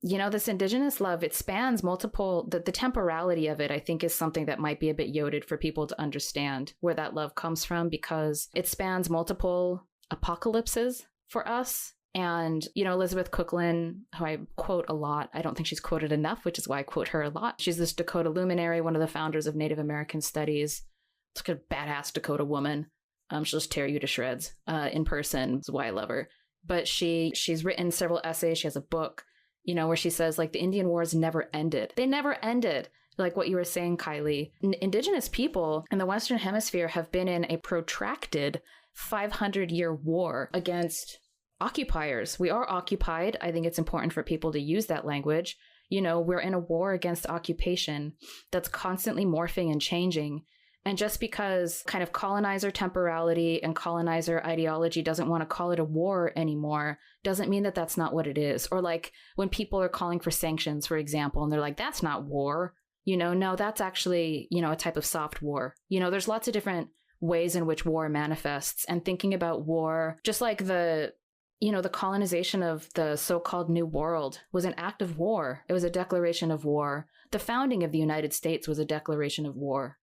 this indigenous love, it spans multiple, the temporality of it, I think, is something that might be a bit yoded for people to understand where that love comes from, because it spans multiple apocalypses for us. And, Elizabeth Cooklan, who I quote a lot, I don't think she's quoted enough, which is why I quote her a lot. She's this Dakota luminary, one of the founders of Native American studies. It's like a badass Dakota woman. She'll just tear you to shreds in person. That's why I love her. But she's written several essays. She has a book, where she says, like, the Indian Wars never ended. They never ended. Like what you were saying, Kylie. Indigenous people in the Western Hemisphere have been in a protracted 500-year war against occupiers. We are occupied. I think it's important for people to use that language. We're in a war against occupation that's constantly morphing and changing. And just because kind of colonizer temporality and colonizer ideology doesn't want to call it a war anymore, doesn't mean that that's not what it is. Or like when people are calling for sanctions, for example, and they're like, that's not war. No, that's actually, a type of soft war. There's lots of different ways in which war manifests, and thinking about war, just like the colonization of the so-called New World was an act of war. It was a declaration of war. The founding of the United States was a declaration of war.